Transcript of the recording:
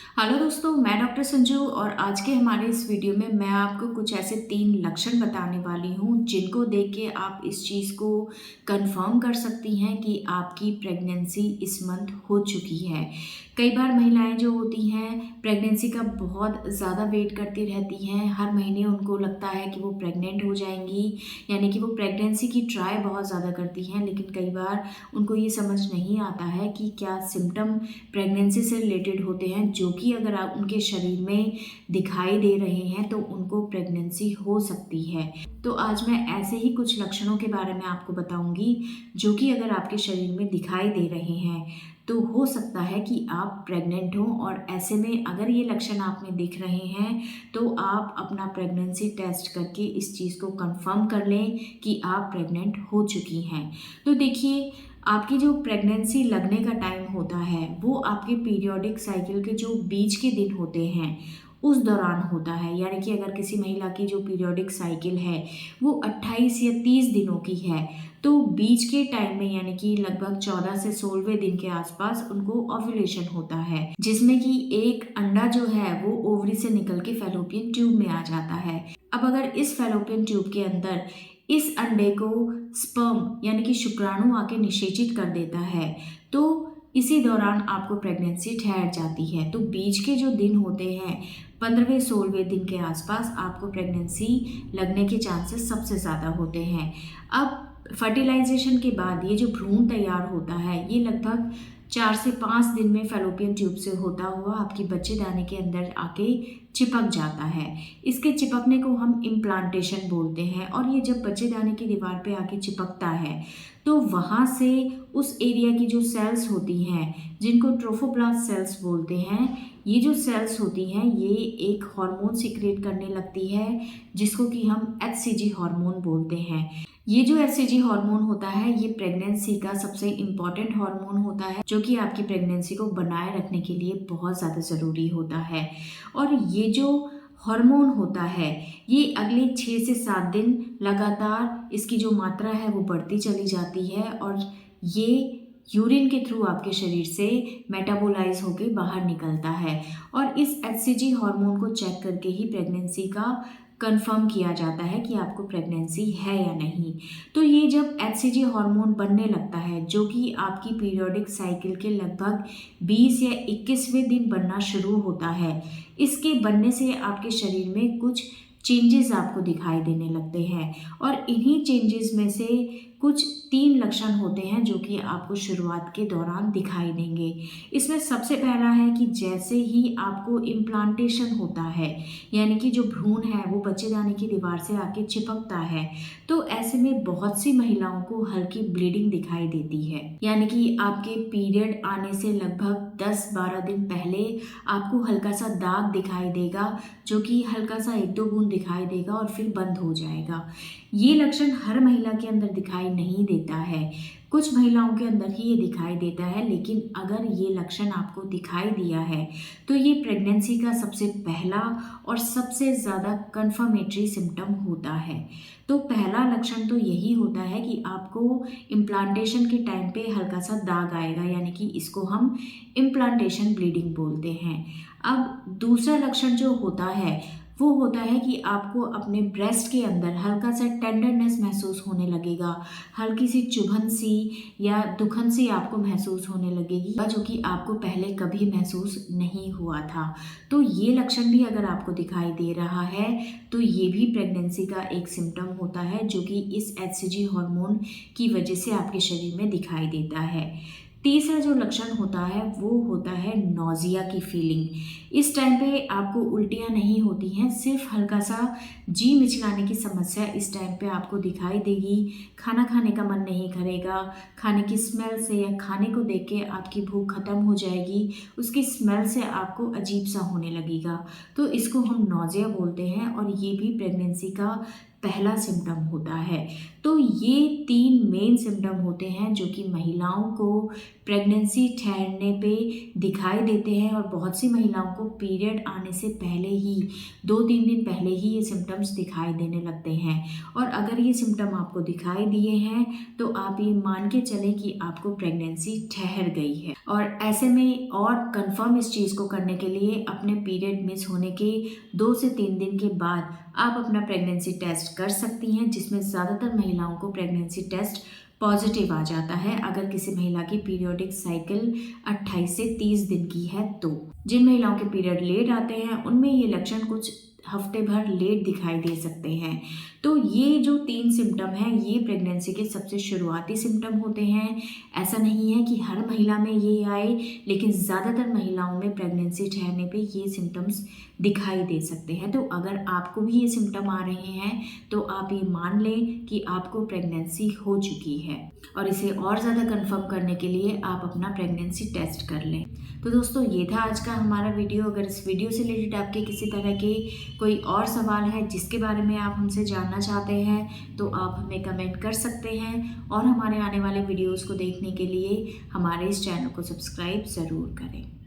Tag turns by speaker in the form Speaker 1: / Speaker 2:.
Speaker 1: Hello दोस्तों, मैं doctor Sanju और आज के हमारे इस वीडियो में मैं आपको कुछ ऐसे 3 लक्षण बताने वाली हूँ जिनको देख के आप इस चीज़ को कंफर्म कर सकती हैं कि आपकी प्रेगनेंसी इस मंथ हो चुकी है। कई बार महिलाएं जो होती हैं प्रेगनेंसी का बहुत ज़्यादा वेट करती रहती हैं। हर महीने उनको लगता है कि वो प्रेग्नेंट हो जाएंगी, यानी कि वो प्रेगनेंसी की ट्राई बहुत ज़्यादा करती हैं, लेकिन कई बार उनको ये समझ नहीं आता है कि क्या सिम्टम प्रेगनेंसी से रिलेटेड होते हैं जो कि अगर आप उनके शरीर में दिखाई दे रहे हैं तो उनको प्रेगनेंसी हो सकती है। तो आज मैं ऐसे ही कुछ लक्षणों के बारे में आपको बताऊंगी जो कि अगर आपके शरीर में दिखाई दे रहे हैं तो हो सकता है कि आप प्रेग्नेंट हो। और ऐसे में अगर ये लक्षण आप में दिख रहे हैं तो आप अपना प्रेगनेंसी टेस्ट करके इस चीज़ को कंफर्म कर लें कि आप प्रेग्नेंट हो चुकी हैं। तो देखिए, आपकी जो प्रेगनेंसी लगने का टाइम होता है वो आपके पीरियोडिक साइकिल के जो बीच के दिन होते हैं उस दौरान होता है। यानी कि अगर किसी महिला की जो पीरियोडिक साइकिल है वो 28 या 30 दिनों की है तो बीच के टाइम में यानी कि लगभग 14 से 16वें दिन के आसपास उनको ओव्यूलेशन होता है, जिसमें कि एक अंडा जो है वो ओवरी से निकल के फैलोपियन ट्यूब में आ जाता है। अब अगर इस फैलोपियन ट्यूब के अंदर इस अंडे को स्पर्म यानी कि शुक्राणु आके निषेचित कर देता है तो इसी दौरान आपको प्रेगनेंसी ठहर जाती है। तो बीच के जो दिन होते हैं 15वें 16वें दिन के आसपास आपको प्रेगनेंसी लगने के चांसेस सबसे ज़्यादा होते हैं। अब फर्टिलाइजेशन के बाद ये जो भ्रूण तैयार होता है ये लगभग 4 से 5 दिन में फैलोपियन ट्यूब से होता हुआ आपकी बच्चेदानी के अंदर आके चिपक जाता है। इसके चिपकने को हम इम्प्लांटेशन बोलते हैं। और ये जब बच्चेदानी की दीवार पे आके चिपकता है तो वहाँ से उस एरिया की जो सेल्स होती हैं जिनको ट्रोफोब्लास्ट सेल्स बोलते हैं, ये जो सेल्स होती हैं ये एक हार्मोन सिक्रेट करने लगती है जिसको कि हम एचसीजी हार्मोन बोलते हैं। ये जो एचसीजी हार्मोन होता है ये प्रेगनेंसी का सबसे इम्पॉर्टेंट हार्मोन होता है जो कि आपकी प्रेगनेंसी को बनाए रखने के लिए बहुत ज़्यादा ज़रूरी होता है। और ये जो हार्मोन होता है ये अगले 6 से 7 दिन लगातार इसकी जो मात्रा है वो बढ़ती चली जाती है और ये यूरिन के थ्रू आपके शरीर से मेटाबोलाइज होके बाहर निकलता है। और इस एचसीजी हार्मोन को चेक करके ही प्रेगनेंसी का कंफर्म किया जाता है कि आपको प्रेगनेंसी है या नहीं। तो ये जब एचसीजी हार्मोन बनने लगता है जो कि आपकी पीरियोडिक साइकिल के लगभग 20 या 21वें दिन बनना शुरू होता है, इसके बनने से आपके शरीर में कुछ चेंजेस आपको दिखाई देने लगते हैं। और इन्हीं चेंजेस में से कुछ 3 लक्षण होते हैं जो कि आपको शुरुआत के दौरान दिखाई देंगे। इसमें सबसे पहला है कि जैसे ही आपको इम्प्लांटेशन होता है यानी कि जो भ्रूण है वो बच्चेदानी की दीवार से आके चिपकता है तो ऐसे में बहुत सी महिलाओं को हल्की ब्लीडिंग दिखाई देती है। यानी कि आपके पीरियड आने से लगभग 10-12 दिन पहले आपको हल्का सा दाग दिखाई देगा जो कि हल्का सा 1-2 बूंद दिखाई देगा और फिर बंद हो जाएगा। ये लक्षण हर महिला के अंदर दिखाई नहीं देता है, कुछ महिलाओं के अंदर ही ये दिखाई देता है। लेकिन अगर ये लक्षण आपको दिखाई दिया है तो ये प्रेगनेंसी का सबसे पहला और सबसे ज़्यादा कंफर्मेटरी सिम्टम होता है। तो पहला लक्षण तो यही होता है कि आपको इम्प्लांटेशन के टाइम पे हल्का सा दाग आएगा, यानी कि इसको हम इम्प्लांटेशन ब्लीडिंग बोलते हैं। अब दूसरा लक्षण जो होता है वो होता है कि आपको अपने ब्रेस्ट के अंदर हल्का सा टेंडरनेस महसूस होने लगेगा, हल्की सी चुभन सी या दुखन सी आपको महसूस होने लगेगी जो कि आपको पहले कभी महसूस नहीं हुआ था। तो ये लक्षण भी अगर आपको दिखाई दे रहा है तो ये भी प्रेगनेंसी का एक सिम्टम होता है जो कि इस एचसीजी हार्मोन की वजह से आपके शरीर में दिखाई देता है। तीसरा जो लक्षण होता है वो होता है नौजिया की फीलिंग। इस टाइम पे आपको उल्टियाँ नहीं होती हैं, सिर्फ हल्का सा जी मिचलाने की समस्या इस टाइम पे आपको दिखाई देगी। खाना खाने का मन नहीं करेगा, खाने की स्मेल से या खाने को देख के आपकी भूख खत्म हो जाएगी, उसकी स्मेल से आपको अजीब सा होने लगेगा। तो इसको हम नौजिया बोलते हैं और ये भी प्रेगनेंसी का पहला सिम्टम होता है। तो ये 3 मेन सिम्टम होते हैं जो कि महिलाओं को प्रेगनेंसी ठहरने पे दिखाई देते हैं, और बहुत सी महिलाओं को पीरियड आने से पहले ही 2-3 दिन पहले ही ये सिम्टम्स दिखाई देने लगते हैं। और अगर ये सिम्टम आपको दिखाई दिए हैं तो आप ये मान के चलें कि आपको प्रेगनेंसी ठहर गई है। और ऐसे में और कंफर्म इस चीज़ को करने के लिए अपने पीरियड मिस होने के 2 से 3 दिन के बाद आप अपना प्रेगनेंसी टेस्ट कर सकती हैं, जिसमें ज़्यादातर महिलाओं को प्रेगनेंसी टेस्ट पॉजिटिव आ जाता है अगर किसी महिला की पीरियोडिक साइकिल 28 से 30 दिन की है तो। जिन महिलाओं के पीरियड लेट आते हैं उनमें ये लक्षण कुछ हफ्ते भर लेट दिखाई दे सकते हैं। तो ये जो 3 सिम्टम हैं ये प्रेगनेंसी के सबसे शुरुआती सिम्टम होते हैं। ऐसा नहीं है कि हर महिला में ये आए, लेकिन ज़्यादातर महिलाओं में प्रेगनेंसी ठहरने पे ये सिम्टम्स दिखाई दे सकते हैं। तो अगर आपको भी ये सिम्टम आ रहे हैं तो आप ये मान लें कि आपको प्रेगनेंसी हो चुकी है, और इसे और ज़्यादा कंफर्म करने के लिए आप अपना प्रेगनेंसी टेस्ट कर लें। तो दोस्तों, ये था आज का हमारा वीडियो। अगर इस वीडियो से रिलेटेड आपके किसी तरह के कोई और सवाल है जिसके बारे में आप हमसे जानना चाहते हैं तो आप हमें कमेंट कर सकते हैं, और हमारे आने वाले वीडियोज़ को देखने के लिए हमारे इस चैनल को सब्सक्राइब ज़रूर करें।